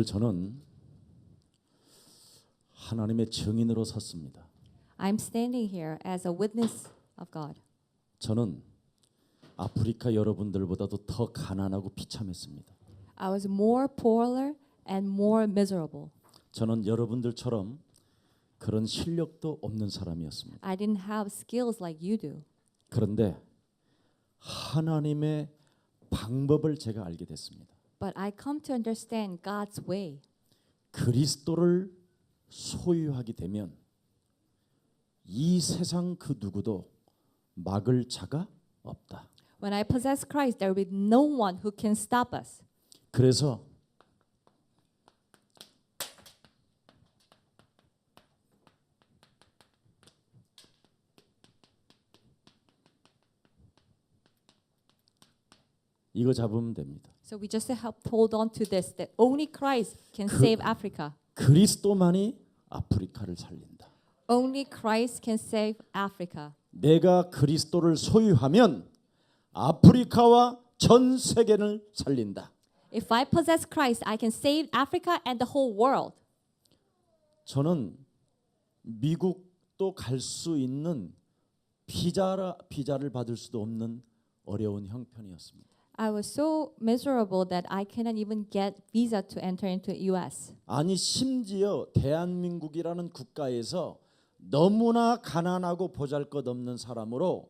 저는 하나님의 증인으로 섰습니다. I'm standing here as a witness of God. 저는 아프리카 여러분들보다도 더 가난하고 비참했습니다. I was more poorer and more miserable. 저는 여러분들처럼 그런 실력도 없는 사람이었습니다. I didn't have skills like you do. 그런데 하나님의 방법을 제가 알게 됐습니다. But I come to understand God's way. 그리스도를 소유하게 되면 이 세상 그 누구도 막을 자가 없다. When I possess Christ, there will be no one who can stop us. 그래서 이거 잡으면 됩니다. So we just have to hold on to this, that only Christ can save Africa. 그리스도만이 아프리카를 살린다. Only Christ can save Africa. 내가 그리스도를 소유하면 아프리카와 전 세계를 살린다. If I possess Christ, I can save Africa and the whole world. 저는 미국도 갈 수 있는 비자를 받을 수도 없는 어려운 형편이었습니다. I was so miserable that I cannot even get visa to enter into US. 아니 심지어 대한민국이라는 국가에서 너무나 가난하고 보잘것없는 사람으로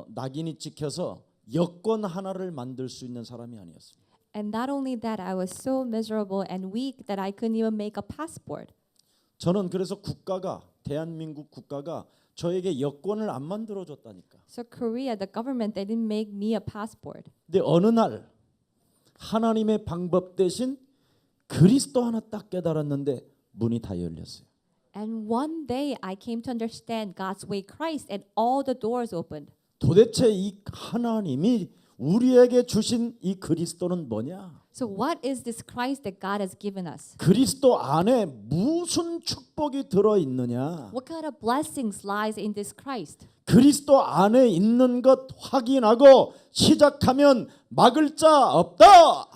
낙인이 찍혀서 여권 하나를 만들 수 있는 사람이 아니었습니다. And not only that, I was so miserable and weak that I couldn't even make a passport. 저는 그래서 대한민국 국가가 저에게 여권을 안 만들어 줬다니까. So Korea, the government, they didn't make me a passport. 근데 어느 날 하나님의 방법 대신 그리스도 하나 딱 깨달았는데 문이 다 열렸어요. And one day I came to understand God's way, Christ, and all the doors opened. 도대체 이 하나님이 우리에게 주신 이 그리스도는 뭐냐? So what is this Christ that God has given us? 그리스도 안에 무슨 축복이 들어 있느냐? What kind of blessings lies in this Christ? 그리스도 안에 있는 것 확인하고 시작하면 막을 자 없다.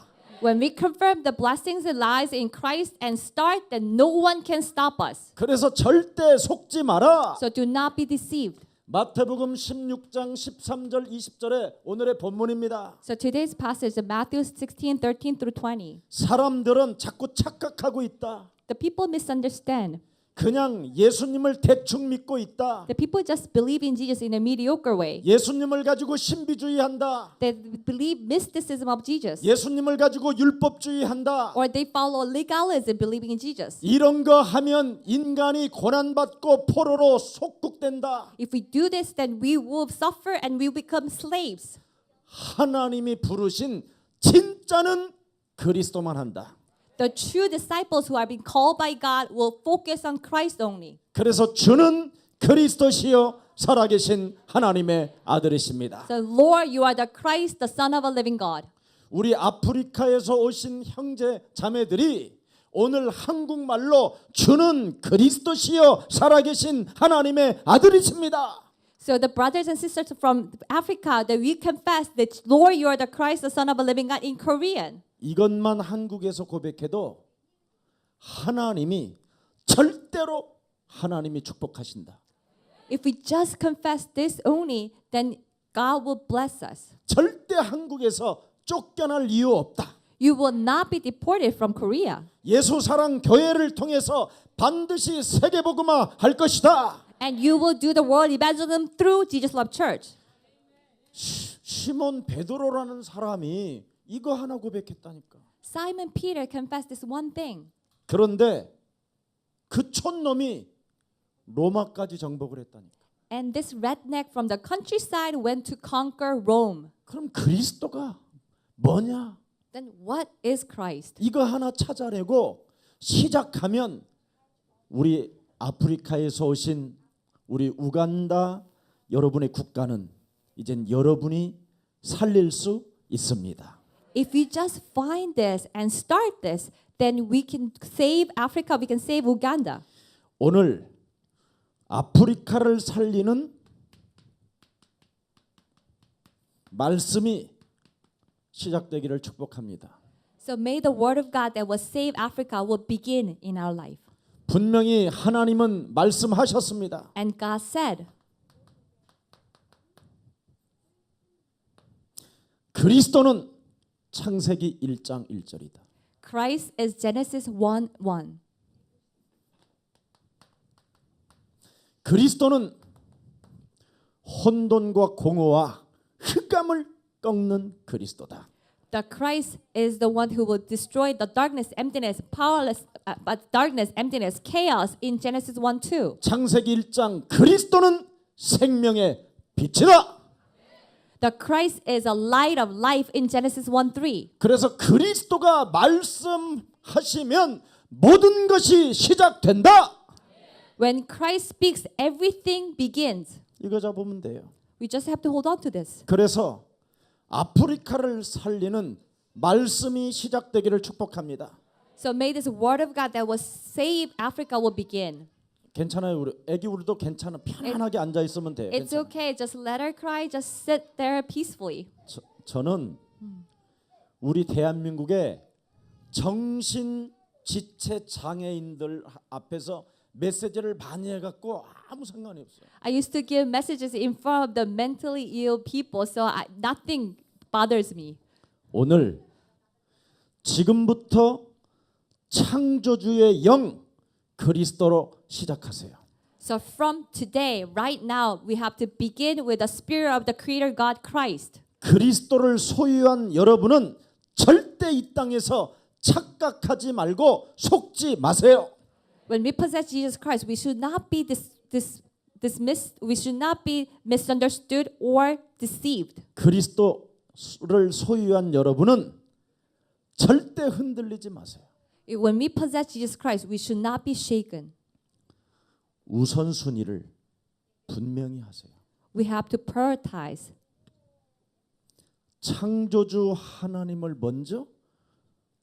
When we confirm the blessings that lies in Christ and start, then no one can stop us. 그래서 절대 속지 마라. So do not be deceived. 마태복음 16장 13절 20절에 오늘의 본문입니다. So today's passage is Matthew 16:13 through 20. 사람들은 자꾸 착각하고 있다. The people misunderstand. 그냥 예수님을 대충 믿고 있다. The people just believe in Jesus in a mediocre way. 예수님을 가지고 신비주의한다. They believe mysticism of Jesus. 예수님을 가지고 율법주의한다. Or they follow legalism believing in Jesus. 이런 거 하면 인간이 고난받고 포로로 속국된다. If we do this, then we will suffer and we will become slaves. 하나님이 부르신 진짜는 그리스도만 한다. The true disciples who are being called by God will focus on Christ only. 그래서 주는 그리스도시요 살아계신 하나님의 아들이십니다. So Lord, you are the Christ, the Son of a living God. 우리 아프리카에서 오신 형제 자매들이 오늘 한국말로 주는 그리스도시요 살아계신 하나님의 아들이십니다. So the brothers and sisters from Africa, that we confess that Lord, you are the Christ, the Son of a living God in Korean. 이것만 한국에서 고백해도 하나님이 절대로 하나님이 축복하신다. If we just confess this only, then God will bless us. 절대 한국에서 쫓겨날 이유 없다. You will not be deported from Korea. 예수 사랑 교회를 통해서 반드시 세계복음화 할 것이다. And you will do the world evangelism through Jesus Love Church. 시몬 베드로라는 사람이 이거 하나 고백했다니까. Simon Peter confessed this one thing. 그런데 그 촌놈이 로마까지 정복을 했다니까. And this redneck from the countryside went to conquer Rome. 그럼 그리스도가 뭐냐? Then what is Christ? 이거 하나 찾아내고 시작하면 우리 아프리카에서 오신 우리 우간다 여러분의 국가는 이젠 여러분이 살릴 수 있습니다. If we just find this and start this, then we can save Africa, we can save Uganda. 오늘 아프리카를 살리는 말씀이 시작되기를 축복합니다. So may the word of God that will save Africa will begin in our life. 분명히 하나님은 말씀하셨습니다. And God said, 그리스도는 창세기 1장 1절이다. Christ is Genesis 1:1. 그리스도는 혼돈과 공허와 흑암을 꺾는 그리스도다. The Christ is the one who will destroy the darkness, emptiness, powerless, darkness, emptiness, chaos in Genesis 1:2. 창세기 1장 그리스도는 생명의 빛이다. The Christ is a light of life in Genesis 1:3. 그래서 그리스도가 말씀하시면 모든 것이 시작된다. When Christ speaks, everything begins. 이거 잡으면 돼요. We just have to hold on to this. 그래서 아프리카를 살리는 말씀이 시작되기를 축복합니다. So may this word of God that will save Africa will begin. 괜찮아요. 우리 애기 우리도 괜찮아. 편안하게 앉아 있으면 돼요. It's 괜찮아요. okay. Just let her cry. Just sit there peacefully. 저는 우리 대한민국의 정신 지체 장애인들 앞에서 메시지를 많이 해갖고 아무 상관이 없어요. I used to give messages in front of the mentally ill people, so nothing bothers me. 오늘 지금부터 창조주의 영 그리스도로 시작하세요. So from today, right now, we have to begin with the spirit of the Creator God Christ. 그리스도를 소유한 여러분은 절대 이 땅에서 착각하지 말고 속지 마세요. When we possess Jesus Christ, we should not be dismissed. We should not be misunderstood or deceived. 그리스도를 소유한 여러분은 절대 흔들리지 마세요. When we possess Jesus Christ, we should not be shaken. 우선순위를 분명히 하세요. We have to prioritize. 창조주 하나님을 먼저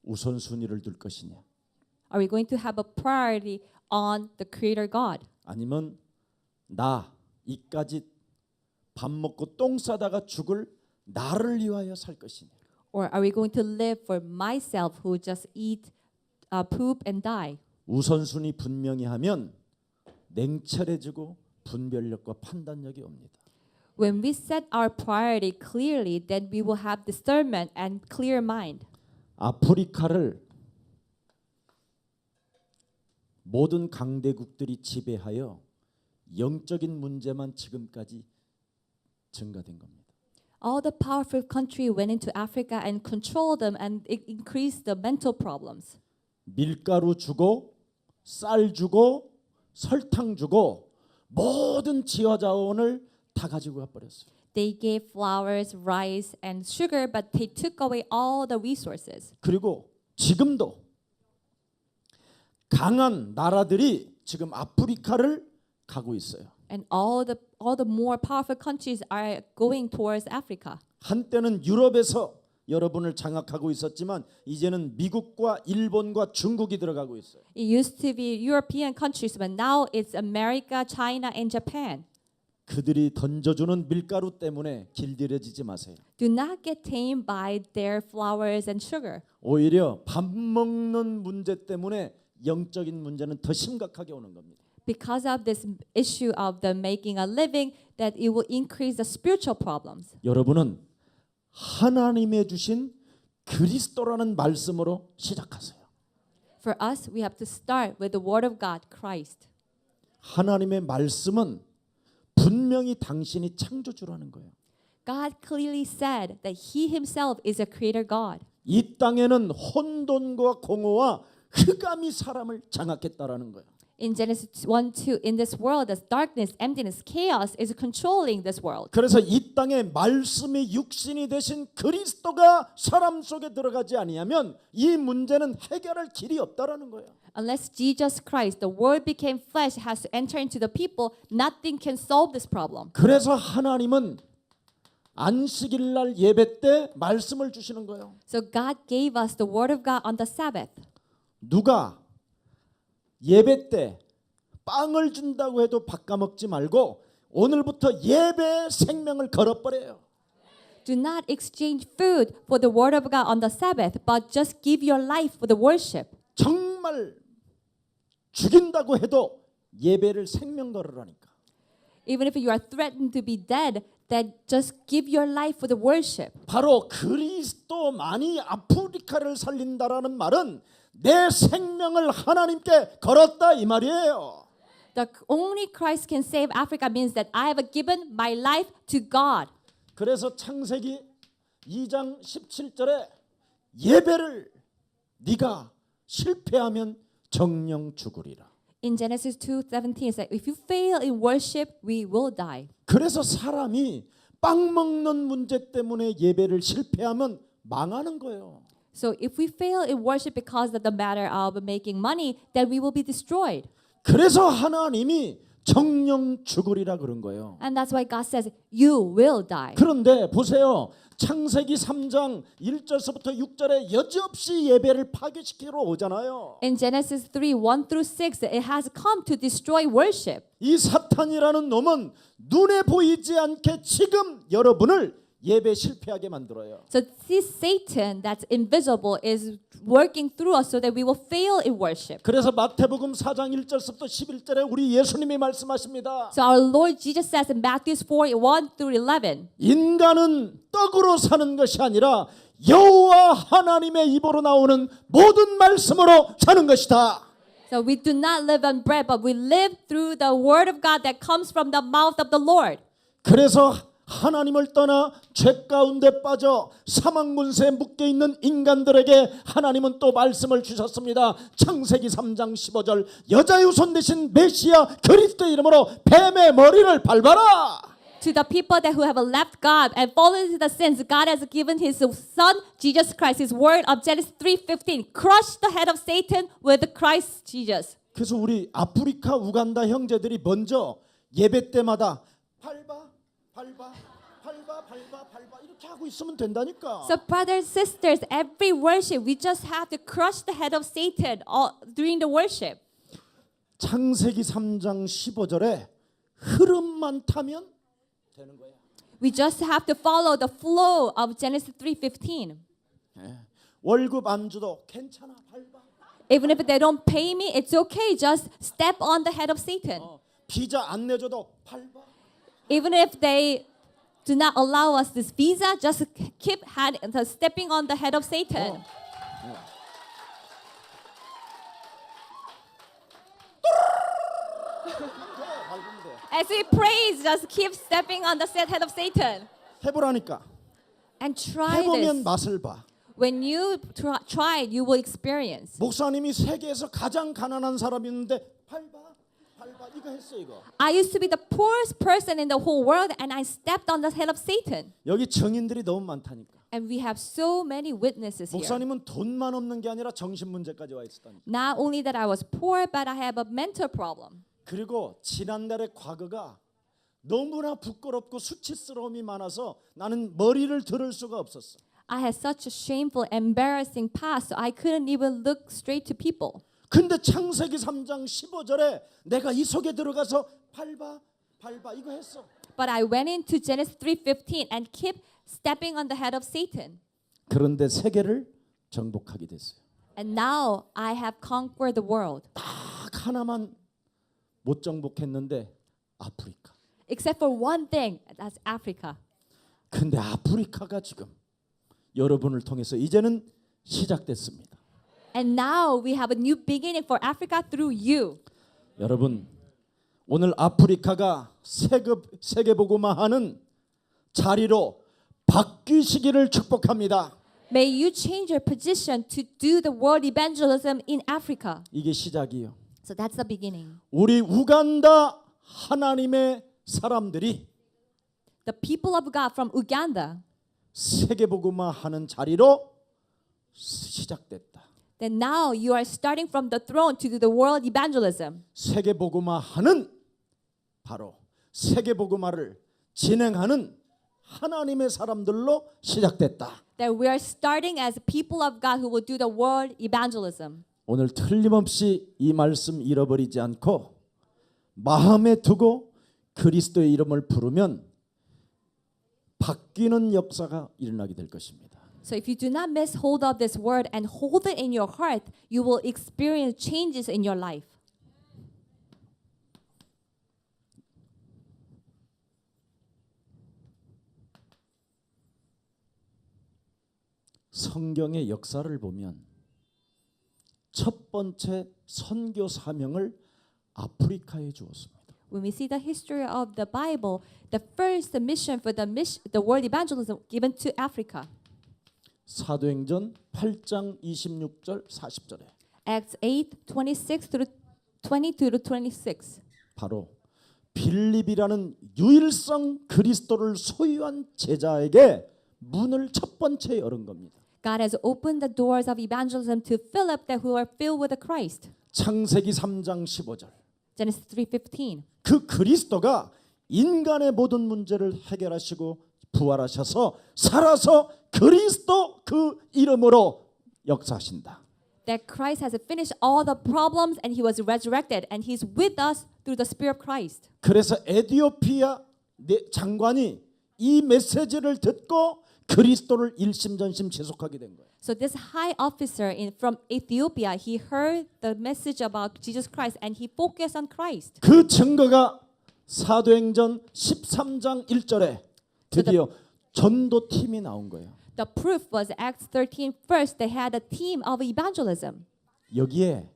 우선순위를 둘 것이냐, Are we going to have a priority on the Creator God? 아니면 나 이까지 밥 먹고 똥 싸다가 죽을 나를 위하여 살 것이냐. Or are we going to live for myself who just eat, poop and die? 우선순위 분명히 하면 냉철해지고 분별력과 판단력이 옵니다. When we set our priority clearly, then we will have discernment and clear mind. 아프리카를 모든 강대국들이 지배하여 영적인 문제만 지금까지 증가된 겁니다. All the powerful country went into Africa and controlled them and it increased the mental problems. 밀가루 주고 쌀 주고 설탕 주고 모든 지하 자원을 다 가지고 가버렸어요. They gave flowers, rice, and sugar, but they took away all the resources. 그리고 지금도 강한 나라들이 지금 아프리카를 가고 있어요. And all the more powerful countries are going towards Africa. 한때는 유럽에서 여러분을 장악하고 있었지만 이제는 미국과 일본과 중국이 들어가고 있어요. It used to be European countries, but now it's America, China, and Japan. 그들이 던져주는 밀가루 때문에 길들여지지 마세요. Do not get tamed by their flowers and sugar. 오히려 밥 먹는 문제 때문에 영적인 문제는 더 심각하게 오는 겁니다. Because of this issue of them making a living, that it will increase the spiritual problems. 여러분은 하나님의 주신 그리스도라는 말씀으로 시작하세요. For us, we have to start with the Word of God, Christ. 하나님의 말씀은 분명히 당신이 창조주라는 거예요. God clearly said that He Himself is a creator God. 이 땅에는 혼돈과 공허와 흑암이 사람을 장악했다라는 거예요. In Genesis 1:2, in this world, there's darkness, emptiness, chaos is controlling this world. 그래서 이 땅에 말씀이 육신이 되신 그리스도가 사람 속에 들어가지 아니하면 이 문제는 해결할 길이 없다라는 거예요. Unless Jesus Christ, the Word became flesh, has to enter into the people, nothing can solve this problem. 그래서 하나님은 안식일 날 예배 때 말씀을 주시는 거예요. So God gave us the Word of God on the Sabbath. 누가 예배 때 빵을 준다고 해도 바꿔 먹지 말고 오늘부터 예배의 생명을 걸어버려요. Do not exchange food for the word of God on the Sabbath, but just give your life for the worship. 정말 죽인다고 해도 예배를 생명 걸으라니까. Even if you are threatened to be dead, then just give your life for the worship. 바로 그리스도만이 아프리카를 살린다라는 말은 내 생명을 하나님께 걸었다 이 말이에요. The only Christ can save Africa means that I have given my life to God. 그래서 창세기 2장 17절에 예배를 네가 실패하면 정령 죽으리라. In Genesis 2:17 it says, if you fail in worship, we will die. 그래서 사람이 빵 먹는 문제 때문에 예배를 실패하면 망하는 거예요. So if we fail in worship because of the matter of making money, then we will be destroyed. 그래서 하나님이 정령 죽으리라 그런 거예요. And that's why God says, you will die. 그런데 보세요. 창세기 3장 1절서부터 6절에 여지없이 예배를 파괴시키러 오잖아요. In Genesis 3:1-6, it has come to destroy worship. 이 사탄이라는 놈은 눈에 보이지 않게 지금 여러분을 예배 실패하게 만들어요. So this Satan that's invisible is working through us so that we will fail in worship. 그래서 마태복음 4장 1절서부터 11절에 우리 예수님이 말씀하십니다. So our Lord Jesus says in Matthew 4:1-11, 인간은 떡으로 사는 것이 아니라 여호와 하나님의 입으로 나오는 모든 말씀으로 사는 것이다. so we do not live on bread, but we live through the word of God that comes from the mouth of the Lord. 그래서 하나님을 떠나 죄 가운데 빠져 사망문세에 묶여 있는 인간들에게 하나님은 또 말씀을 주셨습니다. 창세기 3장 15절 여자의 손 대신 메시아 그리스도 이름으로 뱀의 머리를 밟아라. To the people that who have left God and fallen into the sins, God has given His Son Jesus Christ. His word of Genesis 3:15, crush the head of Satan with Christ Jesus. 그래서 우리 아프리카 우간다 형제들이 먼저 예배 때마다 밟아 이렇게 하고 있으면 된다니까. So brothers, sisters, every worship we just have to crush the head of Satan all, during the worship. 창세기 3장 15절에 흐름만 타면 되는 거야. We just have to follow the flow of Genesis 3:15. 월급 안 줘도 괜찮아 밟아. Even if they don't pay me, it's okay. Just step on the head of Satan. 비자 안 내줘도 밟아. Even if they do not allow us this visa, just keep stepping on the head of Satan. As we praise, just keep stepping on the head of Satan. 해보라니까. And try 해보면 this. 맛을 봐. When you try it, you will experience. 목사님이 세계에서 가장 가난한 사람이었는데 밟아 이거 했어 이거. I used to be the poorest person in the whole world, and I stepped on the head of Satan. 여기 증인들이 너무 많다니까. And we have so many witnesses here. 목사님은 돈만 없는 게 아니라 정신 문제까지 와 있었다니까. Not only that I was poor, but I have a mental problem. 그리고 지난달의 과거가 너무나 부끄럽고 수치스러움이 많아서 나는 머리를 들을 수가 없었어. I had such a shameful, embarrassing past, so I couldn't even look straight to people. 근데 창세기 3장 15절에 내가 이 속에 들어가서 밟아 이거 했어. But I went into Genesis 3:15 and kept stepping on the head of Satan. 그런데 세계를 정복하게 됐어요. And now I have conquered the world. 딱 하나만 못 정복했는데 아프리카. Except for one thing, that's Africa. 근데 아프리카가 지금 여러분을 통해서 이제는 시작됐습니다. And now we have a new beginning for Africa through you. 여러분 오늘 아프리카가 세계복음화하는 자리로 바뀌시기를 축복합니다. May you change your position to do the world evangelism in Africa. 이게 시작이에요. So that's the beginning. 우리 우간다 하나님의 사람들이 The people of God from Uganda, 세계복음화하는 자리로 시작됐다. then now you are starting from the throne to do the world evangelism. 세계복음화하는 바로 세계복음화를 진행하는 하나님의 사람들로 시작됐다. That we are starting as people of God who will do the world evangelism. 오늘 틀림없이 이 말씀 잃어버리지 않고 마음에 두고 그리스도의 이름을 부르면 바뀌는 역사가 일어나게 될 것입니다. So if you do not miss hold of this word and hold it in your heart, you will experience changes in your life. 성경의 역사를 보면 첫 번째 선교 사명을 아프리카에 주었습니다. When we see the history of the Bible, the first mission for the world evangelism given to Africa. 사도행전 8장 26절 40절에 Acts 8:26 through 22 to 26. 바로 빌립이라는 유일성 그리스도를 소유한 제자에게 문을 첫 번째 열은 겁니다. God has opened the doors of evangelism to Philip that who are filled with the Christ. 창세기 3장 15절. Genesis 3:15. 그 그리스도가 인간의 모든 문제를 해결하시고 부활하셔서 살아서 그리스도 그 이름으로 역사하신다. That Christ has finished all the problems and he was resurrected and he's with us through the Spirit of Christ. 그래서 에티오피아 장관이 이 메시지를 듣고 그리스도를 일심전심 지속하게 된 거예요. So this high officer from Ethiopia, he heard the message about Jesus Christ and he focused on Christ. 그 증거가 사도행전 13장 1절에 드디어 전도팀이 나온 거예요. The proof was Acts 13. First, they had a team of evangelism. 여기에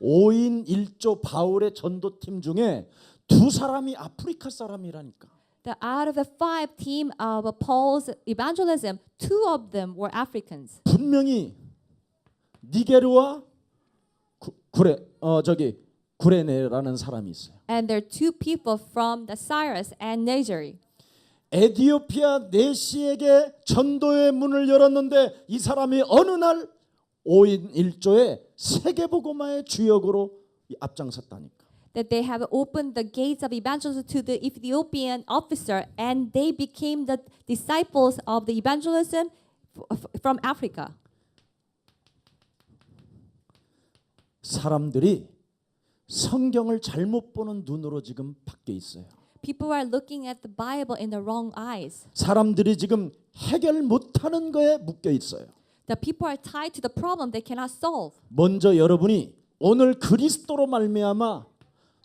5인 1조 바울의 전도팀 중에 두 사람이 아프리카 사람이라니까. Out of the 5 team of Paul's evangelism, 2 of them were Africans. 분명히 니게르와 구레네라는 사람이 있어요. And there are 2 people from the Cyrus and Niger. 에티오피아 내시에게 전도의 문을 열었는데 이 사람이 어느 날 5인 1조의 세계복음화의 주역으로 앞장섰다니까. That they have opened the gates of evangelism to the Ethiopian officer and they became the disciples of the evangelism from Africa. 사람들이 성경을 잘못 보는 눈으로 지금 바뀌어 있어요. People are looking at the Bible in the wrong eyes. 사람들이 지금 해결 못하는 거에 묶여 있어요. The people are tied to the problem they cannot solve. 먼저 여러분이 오늘 그리스도로 말미암아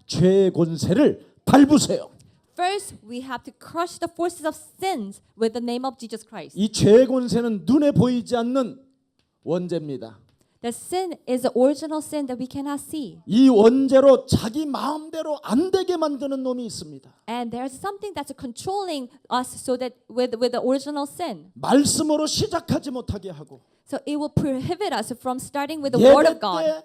죄의 권세를 밟으세요. First, we have to crush the forces of sins with the name of Jesus Christ. 이 죄의 권세는 눈에 보이지 않는 원죄입니다. The sin is the original sin that we cannot see. 이 원죄로 자기 마음대로 안 되게 만드는 놈이 있습니다. And there's something that's controlling us so that with the original sin. 말씀으로 시작하지 못하게 하고 So it will prohibit us from starting with the word of 예배 God. 때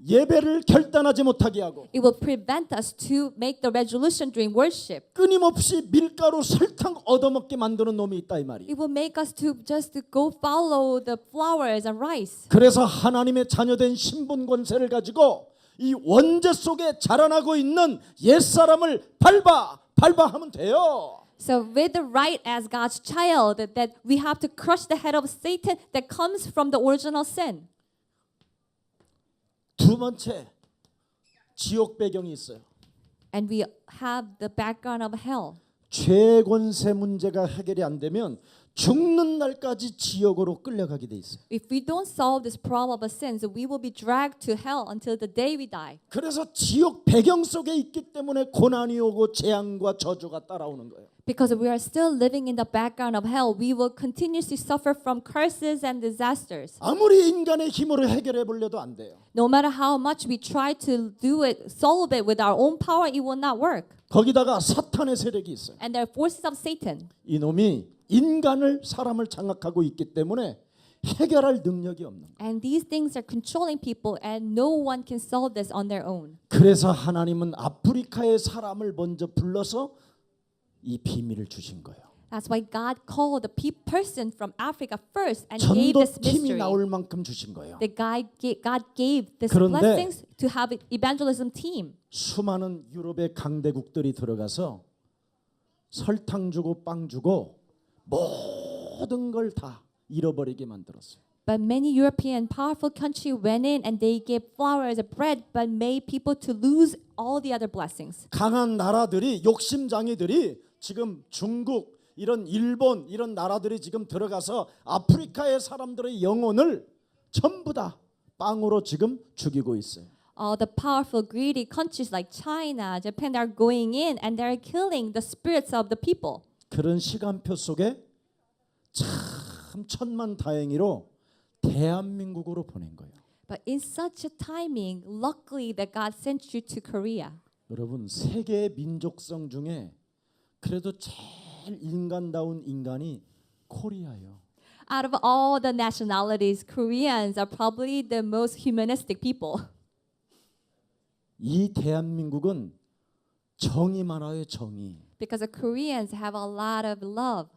예배를 결단하지 못하게 하고 It will prevent us to make the resolution during worship. 끊임없이 밀가루 설탕 얻어먹게 만드는 놈이 있다 이 말이에요. It will make us to just go follow the flowers and rice. 그래서 하나님의 자녀된 신분 권세를 가지고 이 원죄 속에 자라나고 있는 옛사람을 밟아 하면 돼요. So with the right as God's child, that we have to crush the head of Satan that comes from the original sin. 두 번째 지옥 배경이 있어요. And we have the background of hell. 죄 권세 문제가 해결이 안 되면 죽는 날까지 지옥으로 끌려가게 돼 있어요. If we don't solve this problem of sins, we will be dragged to hell until the day we die. 그래서 지옥 배경 속에 있기 때문에 고난이 오고 재앙과 저주가 따라오는 거예요. Because we are still living in the background of hell, we will continuously suffer from curses and disasters. 아무리 인간의 힘으로 해결해 보려도 안 돼요. No matter how much we try to do it, solve it with our own power, it will not work. 거기다가 사탄의 세력이 있어요. And there are forces of Satan. 이놈이 사람을 장악하고 있기 때문에 해결할 능력이 없는 거예요. And these things are controlling people and no one can solve this on their own. 그래서 하나님은 아프리카의 사람을 먼저 불러서 이 비밀을 주신 거예요. That's why God called the person from Africa first and gave this 전도팀이 mystery. 나올 만큼 주신 거예요. That God gave this 그런데 blessings to have an evangelism team. 수많은 유럽의 강대국들이 들어가서 설탕 주고 빵 주고 모든 걸 다 잃어버리게 만들었어요. But many European powerful countries went in and they gave flowers and bread, but made people to lose all the other blessings. 강한 나라들이 욕심장이들이 지금 중국, 이런 일본 이런 나라들이 지금 들어가서 아프리카의 사람들의 영혼을 전부 다 빵으로 지금 죽이고 있어요. All the powerful, greedy countries like China, Japan are going in and they're killing the spirits of the people. 그런 시간표 속에 참 천만다행히로 대한민국으로 보낸 거예요. But in such a timing, luckily that God sent you to Korea. 여러분 세계 민족성 중에 그래도 제일 인간다운 인간이 코리아예요. Out of all the nationalities, Koreans are probably the most humanistic people. 이 대한민국은 정이 많아요, 정이. Because the Koreans have a lot of love.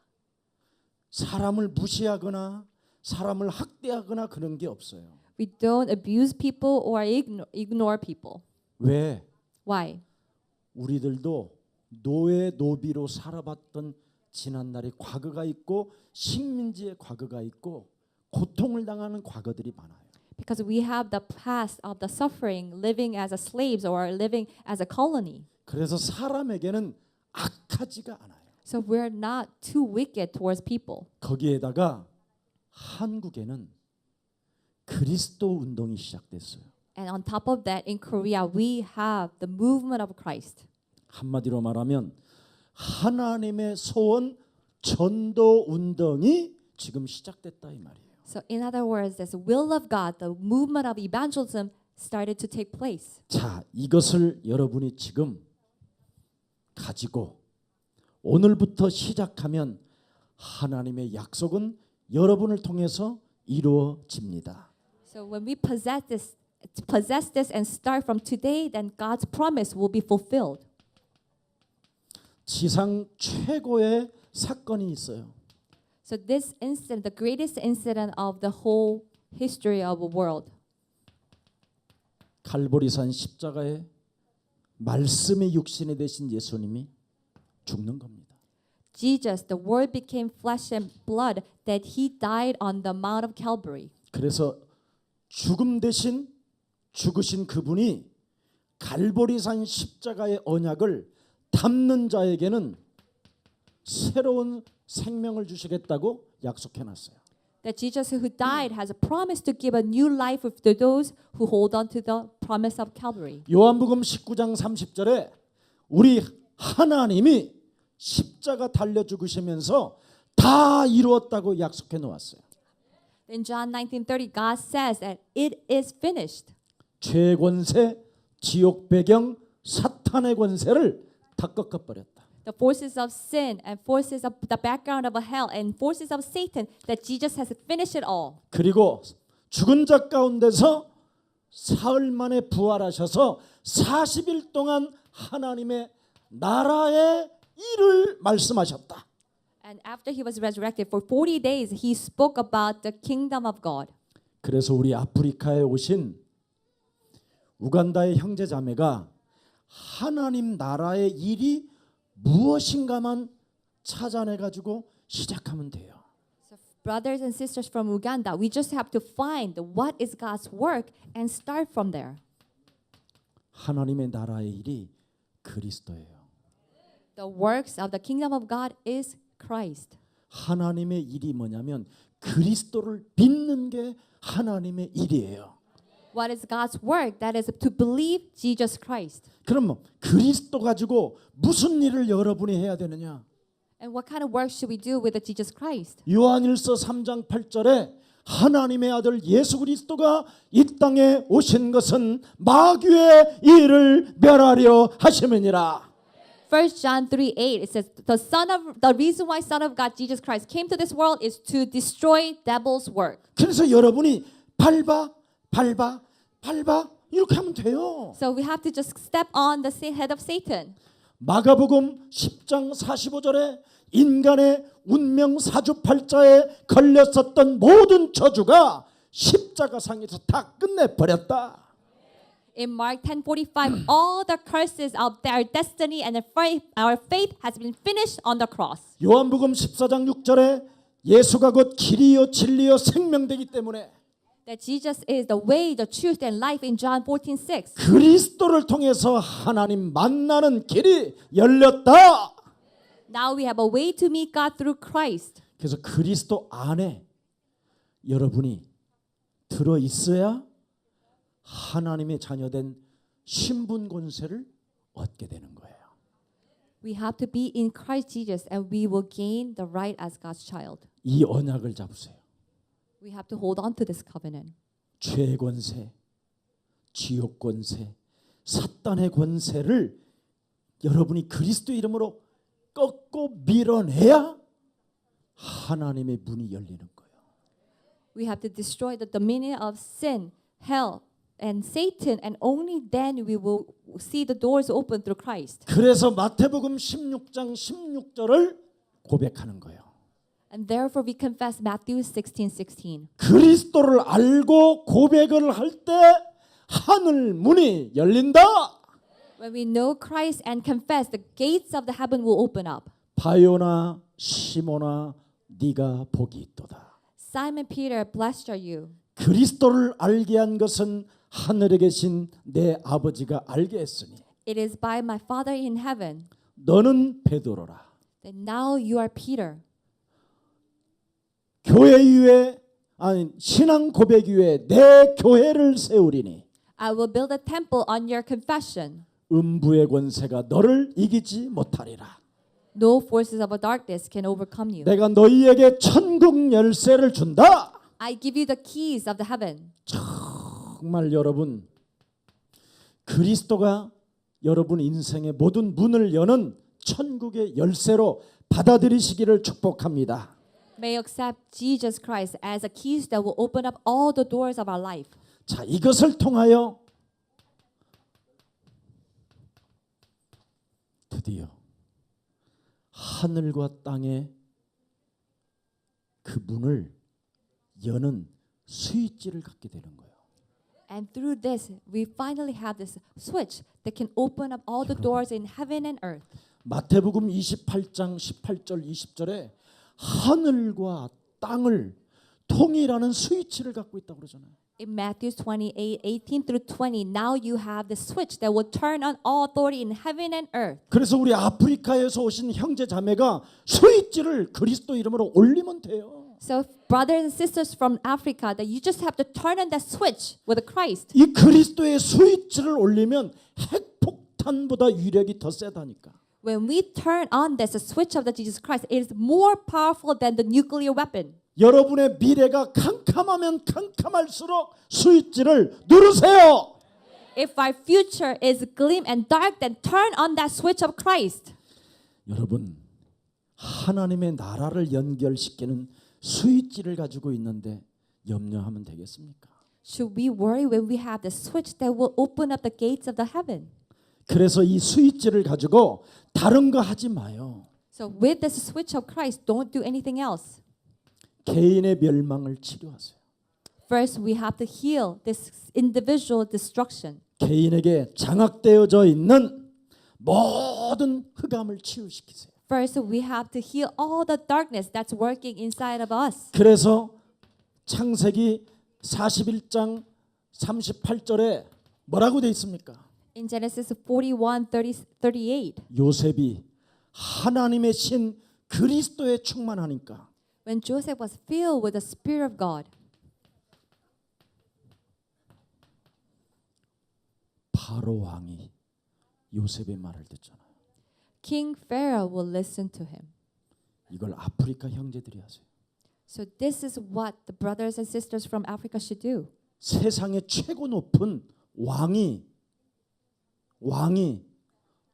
사람을 무시하거나 사람을 학대하거나 그런 게 없어요. We don't abuse people or ignore people. 왜? Why? 우리들도 노예 노비로 살아봤던 지난날의 과거가 있고 식민지의 과거가 있고 고통을 당하는 과거들이 많아요. Because we have the past of the suffering, living as a slaves or living as a colony. 그래서 사람에게는 악하지가 않아요. So we're not too wicked towards people. 거기에다가 한국에는 그리스도 운동이 시작됐어요. And on top of that, in Korea, we have the movement of Christ. 한마디로 말하면 하나님의 소원 전도 운동이 지금 시작됐다 이 말이에요. So in other words, there's the will of God, the movement of evangelism started to take place. 자, 이것을 여러분이 지금 가지고 오늘부터 시작하면 하나님의 약속은 여러분을 통해서 이루어집니다. So when we possess this and start from today, then God's promise will be fulfilled. 지상 최고의 사건이 있어요. So this incident, the greatest incident of the whole history of the world, 갈보리산 십자가에 말씀의 육신이 되신 예수님이 죽는 겁니다. Jesus, the Word became flesh and blood, that He died on the Mount of Calvary. 그래서 죽음 대신 죽으신 그분이 갈보리산 십자가의 언약을 담는 자에게는 새로운 생명을 주시겠다고 약속해 놨어요. That Jesus who died has a promise to give a new life to those who hold on to the promise of Calvary. 요한복음 19장 30절에 우리 하나님이 십자가 달려 죽으시면서 다 이루었다고 약속해 놓았어요. In John 19:30, God says that it is finished. 죄의 권세, 지옥 배경, 사탄의 권세를 다 꺾어버렸다. The forces of sin and forces of the background of hell and forces of Satan, that Jesus has finished it all. 그리고 죽은 자 가운데서 사흘 만에 부활하셔서 40일 동안 하나님의 나라의 일을 말씀하셨다. And after he was resurrected for 40 days, he spoke about the kingdom of God. 그래서 우리 아프리카에 오신 우간다의 형제 자매가 하나님 나라의 일이 무엇인가만 찾아내 가지고 시작하면 돼요. So brothers and sisters from Uganda, we just have to find what is God's work and start from there. 하나님의 나라의 일이 그리스도예요. The works of the kingdom of God is Christ. 하나님의 일이 뭐냐면 그리스도를 믿는 게 하나님의 일이에요. What is God's work? That is to believe Jesus Christ. 그럼 그리스도 가지고 무슨 일을 여러분이 해야 되느냐? And what kind of work should we do with the Jesus Christ? 요한일서 3장 8절에 하나님의 아들 예수 그리스도가 이 땅에 오신 것은 마귀의 일을 멸하려 하심이니라. 1 John 3:8, it says, the reason why Son of God, Jesus Christ, came to this world is to destroy devil's work. 그래서 여러분이 밟아 이렇게 하면 돼요. So we have to just step on the head of Satan. 마가복음 10장 45절에 인간의 운명 사주팔자에 걸렸었던 모든 저주가 십자가상에서 다 끝내버렸다. In Mark 10:45, all the curses of our destiny and our faith has been finished on the cross. 요한복음 14장 6절에 예수가 곧 길이요 진리요 생명되기 때문에 That Jesus is the way, the truth, and life in John 14:6. 그리스도를 통해서 하나님 만나는 길이 열렸다. Now we have a way to meet God through Christ. 그래서 그리스도 안에 여러분이 들어 있어야 하나님의 자녀된 신분 권세를 얻게 되는 거예요. We have to be in Christ Jesus and we will gain the right as God's child. 이 언약을 잡으세요. We have to hold on to this covenant. 죄의 권세, 지옥 권세, 사탄의 권세를 여러분이 그리스도 이름으로 꺾고 밀어내야 하나님의 문이 열리는 거예요. We have to destroy the dominion of sin, hell, and Satan, and only then we will see the doors open through Christ. 그래서 마태복음 16장 16절을 고백하는 거예요. And therefore we confess Matthew 16:16. 그리스도를 알고 고백을 할 때 하늘 문이 열린다. When we know Christ and confess, the gates of the heaven will open up. 바요나 시모나 네가 복이 있도다. Simon Peter, blessed are you. 그리스도를 알게 한 것은 하늘에 계신 내 아버지가 알게 했으니 It is by my Father in heaven. 너는 베드로라. Then now you are Peter. 교회 위에 아니 신앙 고백 위에 내 교회를 세우리니 I will build a temple on your confession. 음부의 권세가 너를 이기지 못하리라. No forces of darkness can overcome you. 내가 너희에게 천국 열쇠를 준다. I give you the keys of the heaven. 정말 여러분 그리스도가 여러분 인생의 모든 문을 여는 천국의 열쇠로 받아들이시기를 축복합니다. May you accept Jesus Christ as a keys that will open up all the doors of our life. 자, 이것을 통하여 드디어 하늘과 땅의 그 문을 여는 스위치를 갖게 되는 거예요. And through this, we finally have this switch that can open up all the doors in heaven and earth. 마태복음 28장 18절 20절에 하늘과 땅을 통일하는 스위치를 갖고 있다고 그러잖아요. In Matthew 28:18 through 20, now you have the switch that will turn on all authority in heaven and earth. 그래서 우리 아프리카에서 오신 형제 자매가 스위치를 그리스도 이름으로 올리면 돼요. So brothers and sisters from Africa, that you just have to turn on that switch with Christ. 이 그리스도의 스위치를 올리면 핵폭탄보다 위력이 더 세다니까. When we turn on this switch of the Jesus Christ, it is more powerful than the nuclear weapon. 여러분의 미래가 캄캄하면 캄캄할수록 스위치를 누르세요. If our future is glim and dark, then turn on that switch of Christ. 여러분 하나님의 나라를 연결시키는 스위치를 가지고 있는데 염려하면 되겠습니까? Should we worry when we have the switch that will open up the gates of the heaven? 그래서 이 스위치를 가지고 다른 거 하지 마요. So with this switch of Christ, don't do anything else. 개인의 멸망을 치료하세요. First, we have to heal this individual destruction. 개인에게 장악되어져 있는 모든 흑암을 치유시키세요. First, we have to heal all the darkness that's working inside of us. 그래서 창세기 41장 38절에 뭐라고 돼 있습니까? In Genesis 41:38, 요셉이 하나님의 신 그리스도에 충만하니까 when Joseph was filled with the Spirit of God, 바로 왕이 요셉의 말을 듣잖아요. King Pharaoh will listen to him. 이걸 아프리카 형제들이 하세요. So this is what the brothers and sisters from Africa should do. 세상의 최고 높은 왕이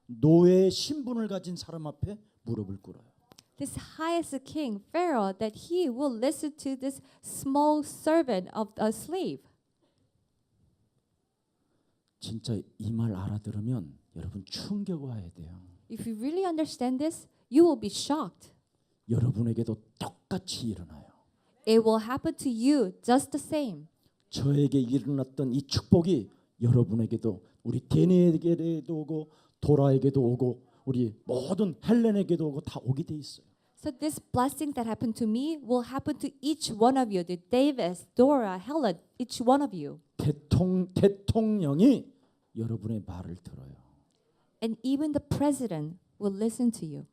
노예의 신분을 가진 사람 앞에 무릎을 꿇어요. This highest king, Pharaoh, that he will listen to this small servant of a slave. 진짜 이 말 알아들으면 여러분 충격 와야 돼요. If you really understand this, you will be shocked. 여러분에게도 똑같이 일어나요. It will happen to you just the same. 저에게 일어났던 이 축복이 여러분에게도 우리 데니엘에게도 오고 도라에게도 오고 우리 모든 헬렌에게도 오고 다 오게 돼 있어요. So this blessing that happened to me will happen to each one of you, the Davis, Dora, Helen, each one of you. 대통령이 여러분의 말을 들어요. And even the president will listen to you.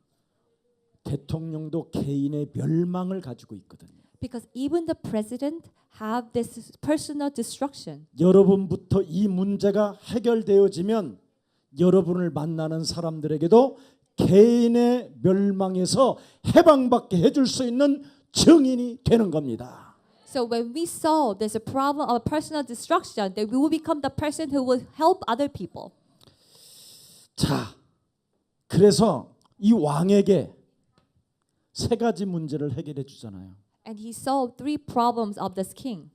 대통령도 개인의 멸망을 가지고 있거든요. Because even the president have this personal destruction. 여러분부터 이 문제가 해결되어지면 여러분을 만나는 사람들에게도 개인의 멸망에서 해방받게 해줄 수 있는 증인이 되는 겁니다. So when we solve there's a problem of personal destruction, then we will become the person who will help other people. 자, 그래서 이 왕에게 세 가지 문제를 해결해 주잖아요. And he solved three problems of this king.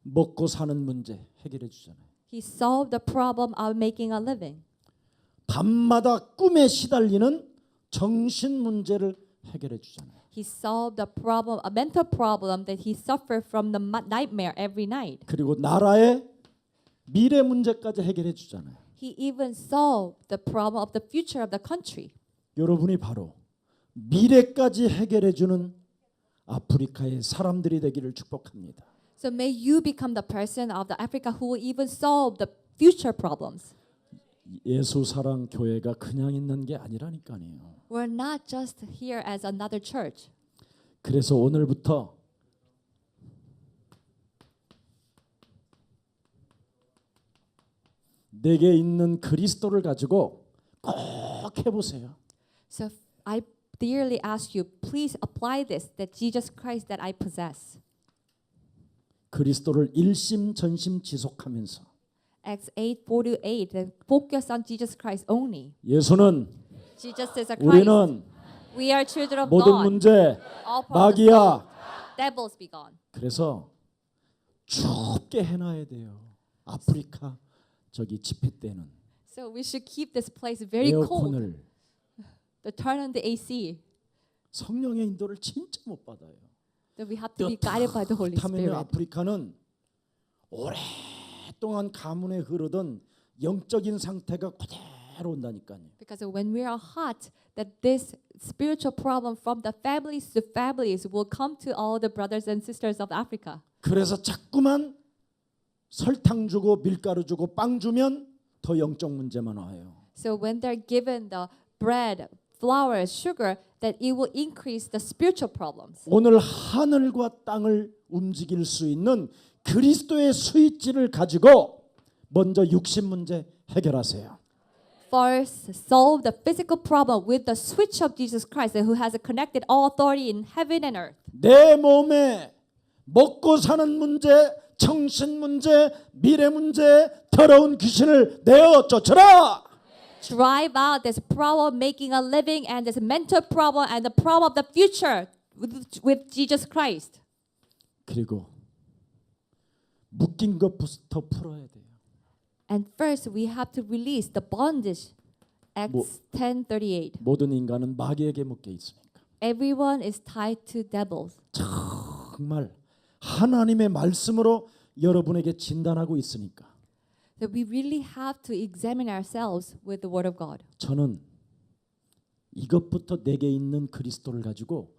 먹고 사는 문제 해결해 주잖아요. He solved the problem of making a living. 밤마다 꿈에 시달리는 정신 문제를 해결해 주잖아요. He solved the problem, a mental problem that he suffered from the nightmare every night. 그리고 나라의 미래 문제까지 해결해 주잖아요. He even solved the problem of the future of the country. 여러분이 바로 미래까지 해결해 주는 아프리카의 사람들이 되기를 축복합니다. So may you become the person of the Africa who will even solve the future problems. 예수 사랑 교회가 그냥 있는 게 아니라니까요. We're not just here as another church. 그래서 오늘부터 내게 있는 그리스도를 가지고 꼭 해보세요. So I dearly ask you, please apply this, that Jesus Christ that I possess. 그리스도를 일심전심 지속하면서 Acts 8:48, then focus on Jesus Christ only. 예수는 Jesus is a Christ. 우리는 We are children of 모든 God. 문제 All problems 마귀야. devils be gone. 그래서 좁게 해놔야 돼요. 아프리카 저기 집회 때는 So we should keep this place very cold. 에어컨을 To turn on the AC. 성령의 인도를 진짜 못 받아요. That we have to be guided by the Holy 그렇다면 Spirit. 아프리카는 오랫동안 가문에 흐르던 영적인 상태가 그대로 온다니까요. Because when we are hot, that this spiritual problem from the families to families will come to all the brothers and sisters of Africa. 그래서 자꾸만 설탕 주고 밀가루 주고 빵 주면 더 영적 문제만 와요. So when they're given the bread, flour, sugar, that it will increase the spiritual problems. 오늘 하늘과 땅을 움직일 수 있는 그리스도의 스위치를 가지고 먼저 육신 문제 해결하세요. First, solve the physical problem with the switch of Jesus Christ, who has connected all authority in heaven and earth. 내 몸에 먹고 사는 문제, 정신 문제, 미래 문제, 더러운 귀신을 내어 쫓아라. Drive out this problem of making a living and this mental problem and the problem of the future with Jesus Christ. 그리고 묶인 것부터 풀어야 돼요. And first, we have to release the bondage. Acts 10:38. 모든 인간은 마귀에게 묶여 있으니까. Everyone is tied to devils. 정말 하나님의 말씀으로 여러분에게 진단하고 있으니까. That we really have to examine ourselves with the Word of God. 저는 이것부터 내게 있는 그리스도를 가지고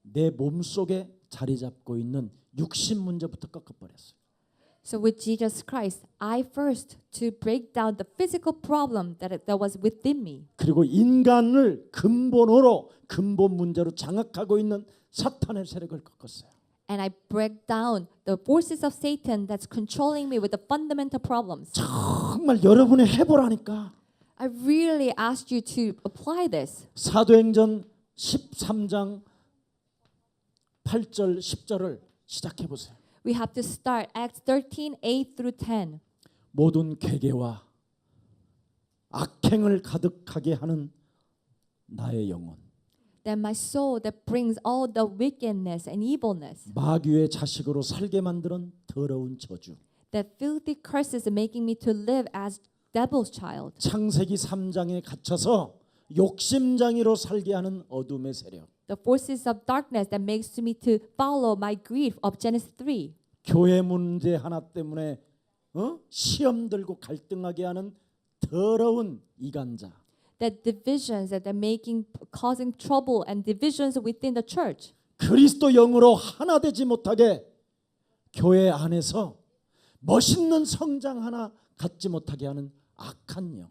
내 몸속에 자리 잡고 있는 육신 문제부터 꺾어버렸어요. So with Jesus Christ, I first to break down the physical problem that was within me. 그리고 인간을 근본으로 근본 문제로 장악하고 있는 사탄의 세력을 꺾었어요. And I break down the forces of Satan that's controlling me with the fundamental problems. 정말 여러분이 해보라니까. I really asked you to apply this. 사도행전 13장 8절 10절을 시작해 보세요. We have to start Acts 13:8 through 10. 모든 괴계와 악행을 가득하게 하는 나의 영혼, That my soul that brings all the wickedness and evilness, 마귀의 자식으로 살게 만드는 더러운 저주, that filthy curses making me to live as devil's child. 창세기 3장에 갇혀서 욕심장애로 살게 하는 어둠의 세력, The forces of darkness that makes me to follow my greed of Genesis 3. 교회 문제 하나 때문에 시험 들고 갈등하게 하는 더러운 이간자, That divisions that are causing trouble and divisions within the church. 그리스도 영으로 하나 되지 못하게 교회 안에서 멋있는 성장 하나 갖지 못하게 하는 악한 영.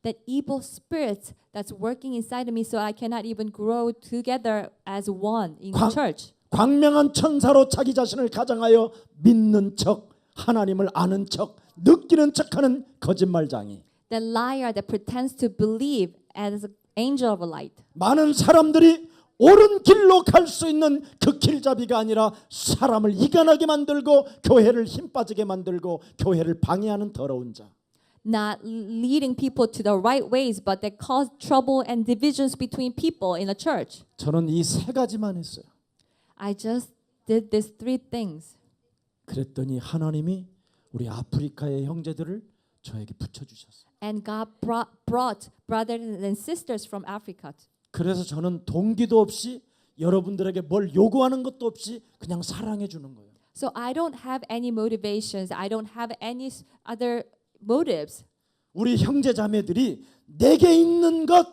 that evil spirits that's working inside of me so I cannot even grow together as one in 광- church. 광명한 천사로 자기 자신을 가장하여 믿는 척, 하나님을 아는 척, 느끼는 척하는 거짓말장이. The liar that pretends to believe as an angel of light. 많은 사람들이 옳은 길로 갈 수 있는 그 길잡이가 아니라 사람을 이간하게 만들고 교회를 힘 빠지게 만들고 교회를 방해하는 더러운 자. Not leading people to the right ways, but that cause trouble and divisions between people in a church. 저는 이 세 가지만 했어요. I just did these three things. 그랬더니 하나님이 우리 아프리카의 형제들을 저에게 붙여주셨어요. And God brought brothers and sisters from Africa. 그래서 저는 동기도 없이 여러분들에게 뭘 요구하는 것도 없이 그냥 사랑해 주는 거예요. So I don't have any motivations. I don't have any other motives. 우리 형제자매들이 내게 있는 것,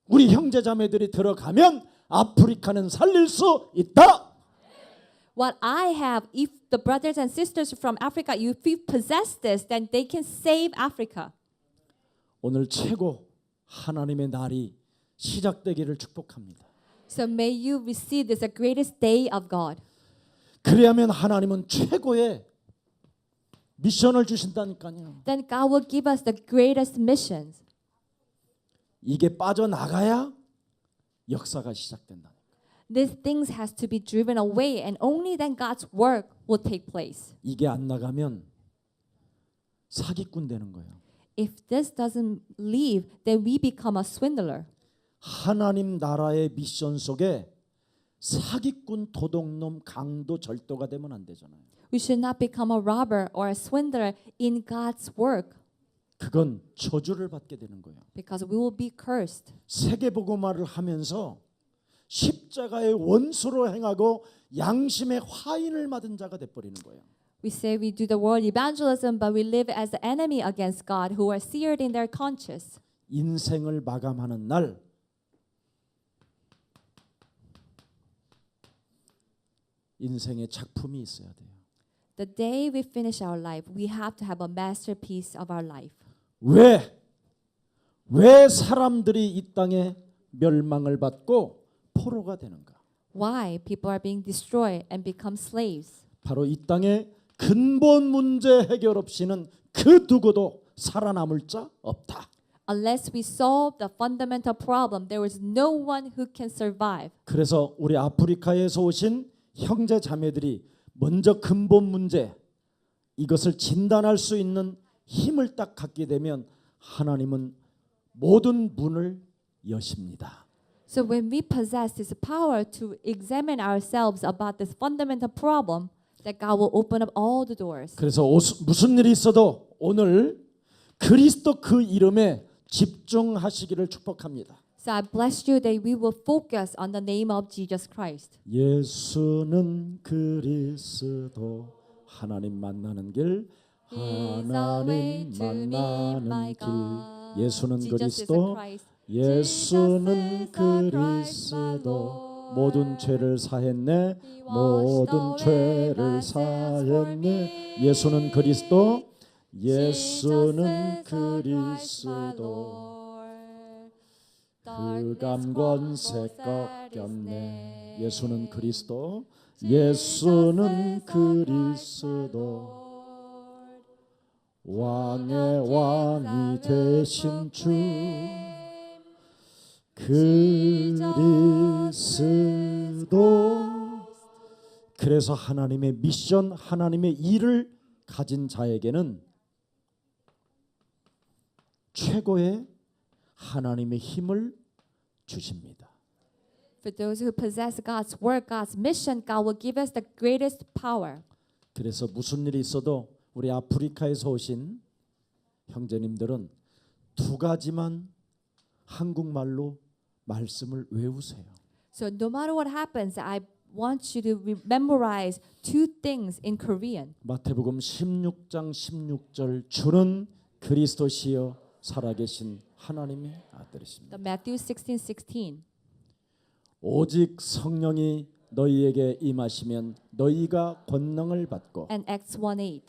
우리 형제자매들이 들어가면 아프리카는 살릴 수 있다. What I have, if the brothers and sisters from Africa, if you possess this, then they can save Africa. 오늘 최고 하나님의 날이 시작되기를 축복합니다. So may you receive this, the greatest day of God. 그래야면 하나님은 최고의 미션을 주신다니까요. Then God will give us the greatest missions. 이게 빠져나가야 역사가 시작된다. These things has to be driven away, and only then God's work will take place. 이게 안 나가면 사기꾼 되는 거예요. If this doesn't leave, then we become a swindler. 하나님 나라의 미션 속에 사기꾼, 도둑놈, 강도, 절도가 되면 안 되잖아요. We should not become a robber or a swindler in God's work, 그건 저주를 받게 되는 거예요. because we will be cursed. 세계복음화를 하면서 십자가의 원수로 행하고 양심의 화인을 맞은 자가 돼버리는 거예요. We say we do the world evangelism, but we live as the enemy against God, who are seared in their conscience. 인생을 마감하는 날 인생의 작품이 있어야 돼요. The day we finish our life, we have to have a masterpiece of our life. 왜 사람들이 이 땅에 멸망을 받고 포로가 되는가? Why people are being destroyed and become slaves? 바로 이 땅에 근본 문제 해결 없이는 그 누구도 살아남을 자 없다. Unless we solve the fundamental problem, there is no one who can survive. 그래서 우리 아프리카에서 오신 형제 자매들이 먼저 근본 문제 이것을 진단할 수 있는 힘을 딱 갖게 되면 하나님은 모든 문을 여십니다. So when we possess this power to examine ourselves about this fundamental problem, that God will open up all the doors. 그래서 무슨 일이 있어도 오늘 그리스도 그 이름에 집중하시기를 축복합니다. So I bless you that we will focus on the name of Jesus Christ. 예수는 그리스도 하나님 만나는 길 하나님 만나는 길 예수는 그리스도 예수는 그리스도 모든 죄를 사했네 모든 죄를 사했네 예수는 그리스도 예수는 그리스도 흑암 권세 꺾였네 예수는 그리스도 예수는 그리스도 왕의 왕이 되신 주 그리스도 그래서 하나님의 미션 하나님의 일을 가진 자에게는 최고의 하나님의 힘을 주십니다. For those who possess God's work, God's mission, God will give us the greatest power. 그래서 무슨 일이 있어도 우리 아프리카에서 오신 형제님들은 두 가지만 한국말로 말씀을 외우세요. So no matter what happens, I want you to memorize two things in Korean. 마태복음 16장 16절 주는 그리스도시여 살아계신 하나님의 아들이십니다. The Matthew 16:16. 오직 성령이 너희에게 임하시면 너희가 권능을 받고 And Acts 1:8.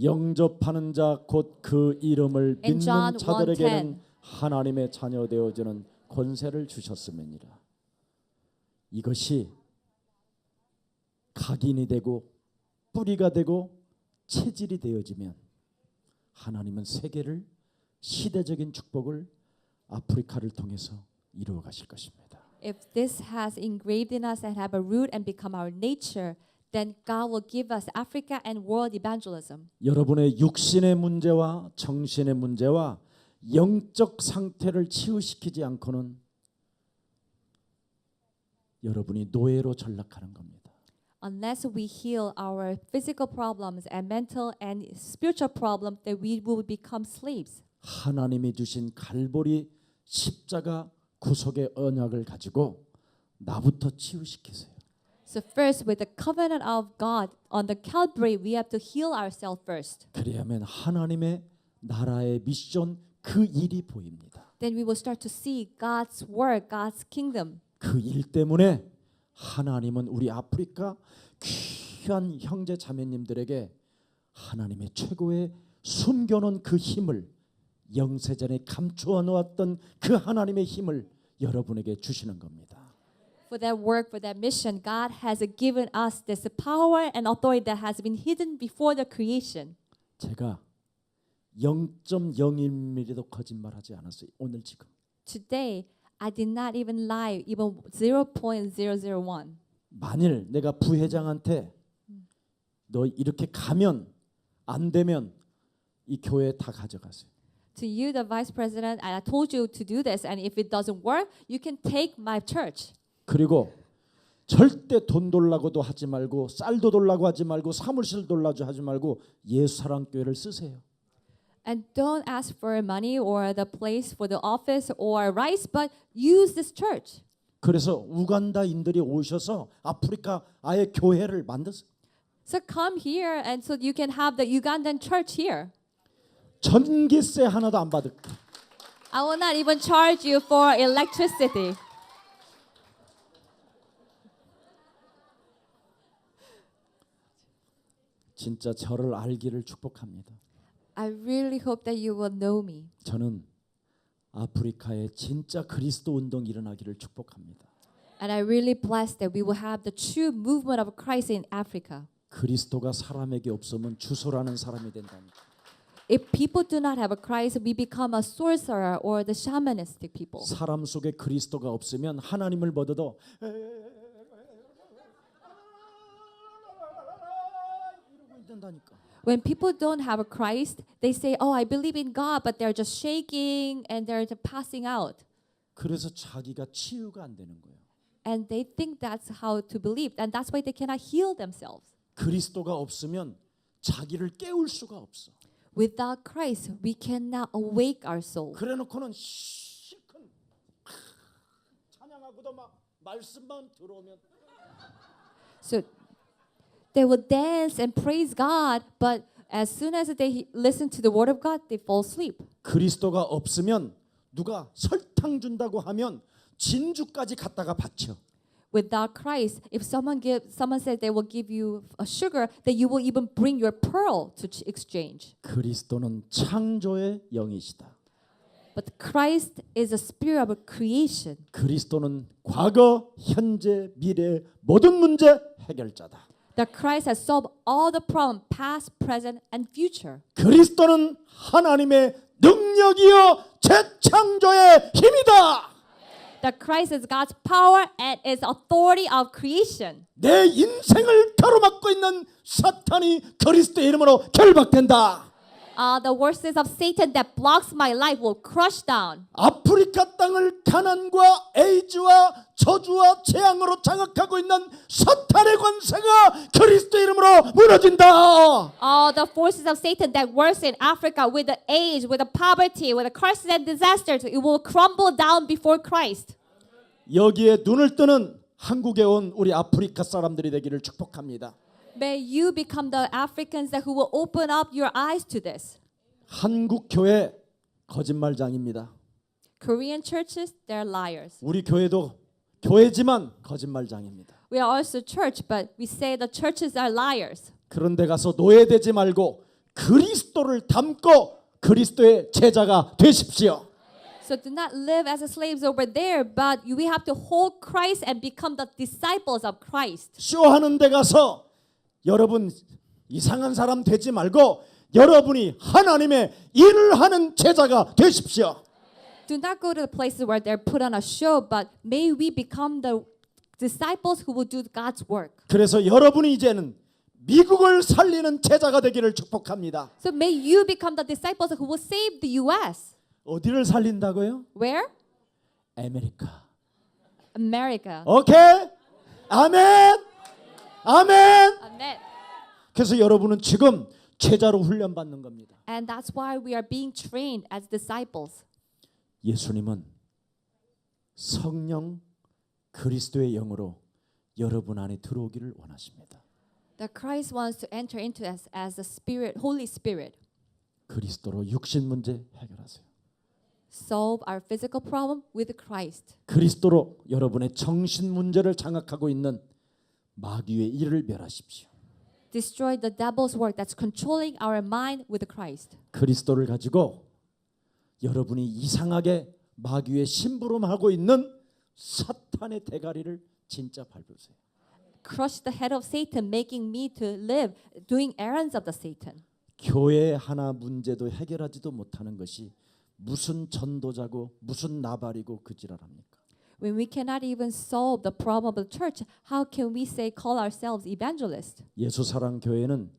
영접하는 자 곧 그 이름을 In John 믿는 자들에게는 1:10. 하나님의 자녀 되어지는 권세를 주셨음이니라. 이것이 각인이 되고 뿌리가 되고 체질이 되어지면 하나님은 세계를 시대적인 축복을 아프리카를 통해서 이루어 가실 것입니다. If this has engraved in us and have a root and become our nature, then God will give us Africa and world evangelism. 여러분의 육신의 문제와 정신의 문제와 영적 상태를 치유시키지 않고는 여러분이 노예로 전락하는 겁니다. Unless we heal our physical problems and mental and spiritual problems, then we will become slaves. 하나님이 주신 갈보리 십자가 구속의 언약을 가지고 나부터 치유시키세요. So first, with the covenant of God on the Calvary, we have to heal ourselves first. 그래야만 하나님의 나라의 미션 그 일이 보입니다. Then we will start to see God's work, God's kingdom. 그 일 때문에 하나님은 우리 아프리카 귀한 형제 자매님들에게 하나님의 최고의 숨겨놓은 그 힘을 영세전에 감추어 놓았던 그 하나님의 힘을 여러분에게 주시는 겁니다. For that work, for that mission, God has given us this power and authority that has been hidden before the creation. 제가 0.01mm도 거짓말하지 않았어요. 오늘 지금. Today, I did not even lie, even 0.001. 만일 내가 부회장한테 너 이렇게 가면 안 되면 이 교회 다 가져가세요. To you, the vice president, I told you to do this, and if it doesn't work, you can take my church. 그리고 절대 돈 돌라고도 하지 말고 쌀도 돌라고 하지 말고 사무실 돌라고 하지 말고 예수사랑교회를 쓰세요. And don't ask for money or the place for the office or rice, but use this church. 그래서 우간다인들이 오셔서 아프리카 아예 교회를 만들었어요. So come here, and so you can have the Ugandan church here. 전기세 하나도 안 받을게. I will not even charge you for electricity. 진짜 저를 알기를 축복합니다. I really hope that you will know me. 저는 아프리카에 진짜 그리스도 운동이 일어나기를 축복합니다. And I really bless that we will have the true movement of Christ in Africa. 그리스도가 사람에게 없으면 주소라는 사람이 된다니까. If people do not have a Christ, we become a sorcerer or the shamanistic people. 사람 속에 그리스도가 없으면 하나님을 믿어도 이러고 있는다니까. When people don't have a Christ, they say, "Oh, I believe in God," but they're just shaking and they're just passing out. 그래서 자기가 치유가 안 되는 거예요. And they think that's how to believe, and that's why they cannot heal themselves. 그리스도가 없으면 자기를 깨울 수가 없어. Without Christ, we cannot awake our soul. 그래놓고는 실컷 찬양하고도 막 말씀만 들어오면 So they will dance and praise God, but as soon as they listen to the word of God, they fall asleep. 그리스도가 없으면 누가 설탕 준다고 하면 진주까지 갖다가 바쳐. Without Christ, if someone says they will give you a sugar, then you will even bring your pearl to exchange. 그리스도는 창조의 영이시다. But Christ is a spirit of creation. 그리스도는 과거, 현재, 미래 모든 문제 해결자다. That Christ has solved all the problems, past, present, and future. 그리스도는 하나님의 능력이요 재창조의 힘이다. That Christ is God's power and is authority of creation. 내 인생을 가로막고 있는 사탄이 그리스도의 이름으로 결박된다. The works of Satan that blocks my life will crush down. 아프리카 땅을 가난과 에이즈와 저주와 재앙으로 장악하고 있는 사탄의 권세가 그리스도 이름으로 무너진다. All the forces of Satan that works in Africa with the age, with the poverty, with the curses and disasters, it will crumble down before Christ. 여기에 눈을 뜨는 한국에 온 우리 아프리카 사람들이 되기를 축복합니다. May you become the Africans who will open up your eyes to this. 한국 교회 거짓말장입니다. Korean churches, they're liars. 우리 교회도 교회지만 거짓말장입니다. We are also church, but we say the churches are liars. 그런데 가서 노예되지 말고 그리스도를 닮고 그리스도의 제자가 되십시오. So do not live as slaves over there, but we have to hold Christ and become the disciples of Christ. 쇼하는 데 가서 여러분 이상한 사람 되지 말고 여러분이 하나님의 일을 하는 제자가 되십시오. Do not go to the places where they're put on a show, but may we become the disciples who will do God's work. 그래서 여러분이 이제는 미국을 살리는 제자가 되기를 축복합니다. So may you become the disciples who will save the U.S. 어디를 살린다고요? Where? 아메리카. America. 오케이? 아멘. 아멘. Amen. 그래서 여러분은 지금 제자로 훈련받는 겁니다. And that's why we are being trained as disciples. 예수님은 성령 그리스도의 영으로 여러분 안에 들어오기를 원하십니다. That Christ wants to enter into us as the Spirit, Holy Spirit. 그리스도로 육신 문제 해결하세요. Solve our physical problem with Christ. 그리스도로 여러분의 정신 문제를 장악하고 있는 마귀의 일을 멸하십시오. Destroy the devil's work that's controlling our mind with Christ. 그리스도를 가지고 여러분이 이상하게 마귀의 심부름하고 있는 사탄의 대가리를 진짜 밟으세요. Crush the head of Satan, making me to live doing errands of the Satan. 교회 하나 문제도 해결하지도 못하는 것이 무슨 전도자고 무슨 나발이고 그지랄합니까? When we cannot even solve the problem of the church, how can we say call ourselves evangelists? 예수 사랑 교회는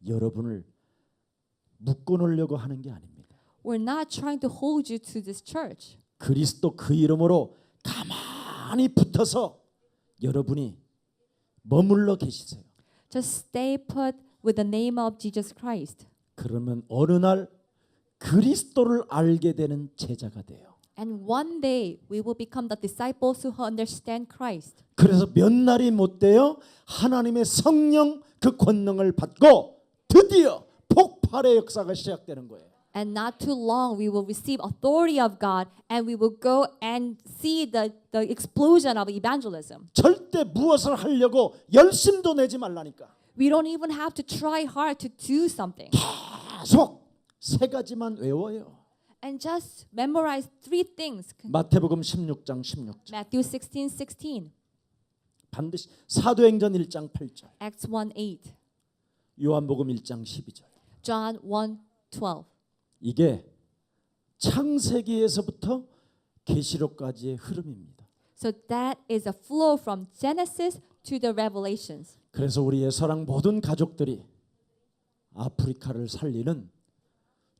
여러분을 묶어 놓으려고 하는 게 아닙니다. We're not trying to hold you to this church. 그리스도 그 이름으로 가만히 붙어서 여러분이 머물러 계시세요. Just stay put with the name of Jesus Christ. 그러면 어느 날 그리스도를 알게 되는 제자가 돼요. And one day we will become the disciples who understand Christ. 그래서 몇 날이 못 돼요. 하나님의 성령 그 권능을 받고 드디어 폭발의 역사가 시작되는 거예요. And not too long we will receive authority of God and we will go and see the explosion of evangelism. 절대 무엇을 하려고 열심도 내지 말라니까. We don't even have to try hard to do something. 계속 세 가지만 외워요. And just memorize three things. 마태복음 16장 16절. Matthew 16:16, 반드시 사도행전 1장 8절. Acts 1:8, 요한복음 1장 12절. John 1:12. 이게 창세기에서부터 계시록까지의 흐름입니다. So that is a flow from Genesis to the Revelations. 그래서 우리 예사랑 모든 가족들이 아프리카를 살리는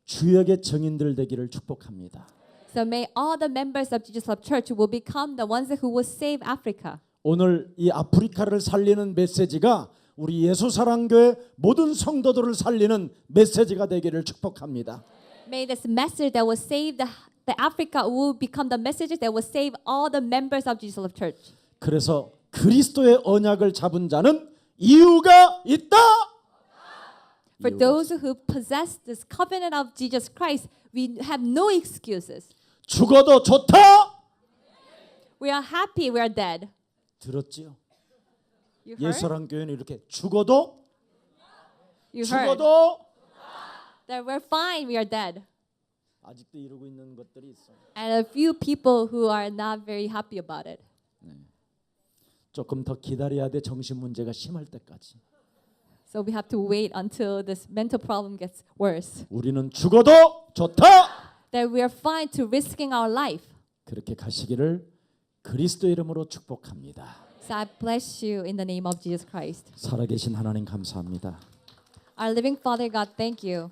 주역의 증인들 되기를 축복합니다. So may all the members of Jesus Love Church will become the ones who will save Africa. 오늘 이 아프리카를 살리는 메시지가 우리 예수사랑교회 모든 성도들을 살리는 메시지가 되기를 축복합니다. May this message that will save the Africa will become the message that will save all the members of Jesus Love Church. 그래서 그리스도의 언약을 잡은 자는 이유가 있다. For those who possess this covenant of Jesus Christ, we have no excuses. 죽어도 좋다. We are happy we are dead. 들었지요? You heard? 예수랑 교회는 이렇게 죽어도 You heard 죽어도 that we're fine, we are dead. 아직도 이러고 있는 것들이 있어. And a few people who are not very happy about it. 조금 더 기다려야 돼. 정신 문제가 심할 때까지. So we have to wait until this mental problem gets worse. 우리는 죽어도 좋다. That we are fine to risking our life. 그렇게 가시기를 그리스도 이름으로 축복합니다. So I bless you in the name of Jesus Christ. 살아계신 하나님 감사합니다. Our living Father God, thank you.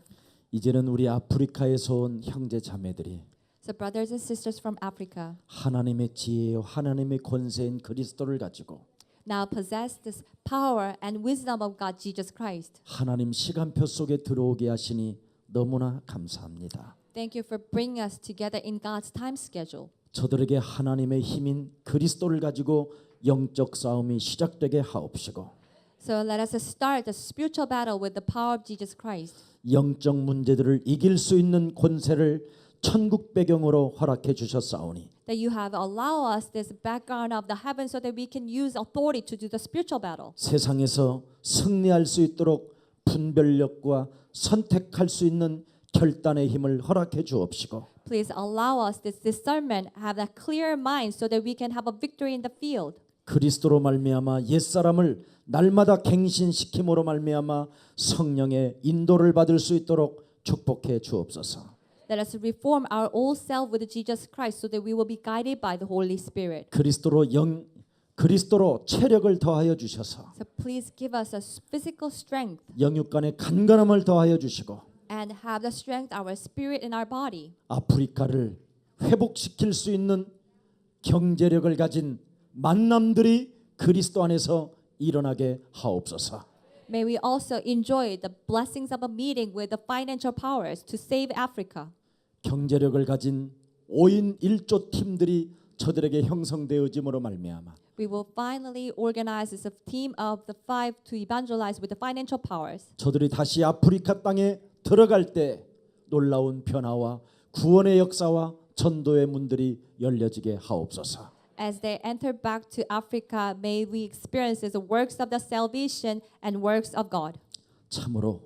이제는 우리 아프리카에서 온 형제 자매들이 So brothers and sisters from Africa 하나님의 지혜요 하나님의 권세인 그리스도를 가지고 now possess this power and wisdom of God Jesus Christ. 하나님 시간표 속에 들어오게 하시니 너무나 감사합니다. Thank you for bringing us together in God's time schedule. 저들에게 하나님의 힘인 그리스도를 가지고 영적 싸움이 시작되게 하옵시고 So let us start the spiritual battle with the power of Jesus Christ. 영적 문제들을 이길 수 있는 권세를 천국 배경으로 허락해 주셨사오니 That you have allowed us this background of the heavens so that we can use authority to do the spiritual battle. 세상에서 승리할 수 있도록 분별력과 선택할 수 있는 결단의 힘을 허락해 주옵시고 Please allow us this discernment, have that clear mind so that we can have a victory in the field. 그리스도로 말미암아 옛사람을 날마다 갱신시킴으로 말미암아 성령의 인도를 받을 수 있도록 축복해 주옵소서. Let us reform our old self with Jesus Christ so that we will be guided by the Holy Spirit. 그리스도로 체력을 더하여 주셔서 So please give us a physical strength 영육간의 간간함을 더하여 주시고 and have the strength our spirit and our body. 아프리카를 회복시킬 수 있는 경제력을 가진 만남들이 그리스도 안에서 일어나게 하옵소서. May we also enjoy the blessings of a meeting with the financial powers to save Africa. 경제력을 가진 5인 1조 팀들이 저들에게 형성되어짐으로 말미암아 We will finally organize as a team of the 5 to evangelize with the financial powers. 저들이 다시 아프리카 땅에 들어갈 때 놀라운 변화와 구원의 역사와 전도의 문들이 열려지게 하옵소서. As they enter back to Africa, may we experience the works of the salvation and works of God. 참으로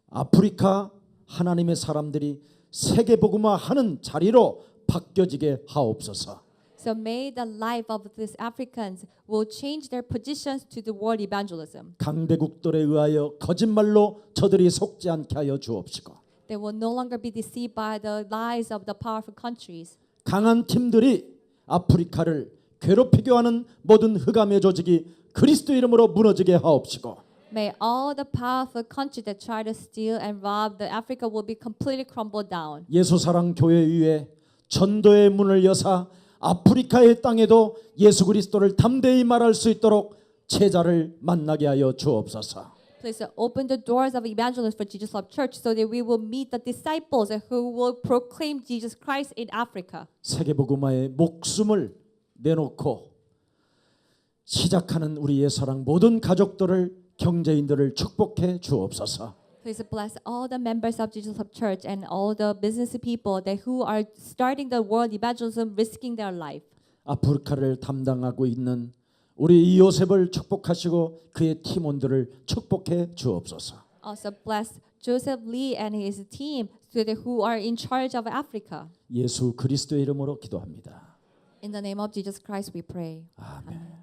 아프리카 하나님의 사람들이 세계 복음화 하는 자리로 바뀌어지게 하옵소서. So may the life of these Africans will change their positions to the world evangelism. 강대국들에 의하여 거짓말로 저들이 속지 않게 하여 주옵시고 They will no longer be deceived by the lies of the powerful countries. 강한 팀들이 아프리카를 괴롭히게 하는 모든 흑암의 조직이 그리스도 이름으로 무너지게 하옵시고 May all the powerful countries that try to steal and rob the Africa will be completely crumbled down. 예수사랑 교회 위에 전도의 문을 여사 아프리카의 땅에도 예수 그리스도를 담대히 말할 수 있도록 제자를 만나게 하여 주옵소서. Please open the doors of evangelism for Jesus Love Church so that we will meet the disciples who will proclaim Jesus Christ in Africa. 세계복음화에 목숨을 내놓고 시작하는 우리의 사랑 모든 가족들을 경제인들을 축복해 주옵소서. Please bless all the members of Jesus Love Church and all the business people that who are starting the world evangelism, risking their life. 아프리카를 담당하고 있는 우리 이요셉을 축복하시고 그의 팀원들을 축복해 주옵소서. Also bless Joseph Lee and his team so that who are in charge of Africa. 예수 그리스도의 이름으로 기도합니다. In the name of Jesus Christ we pray. 아멘.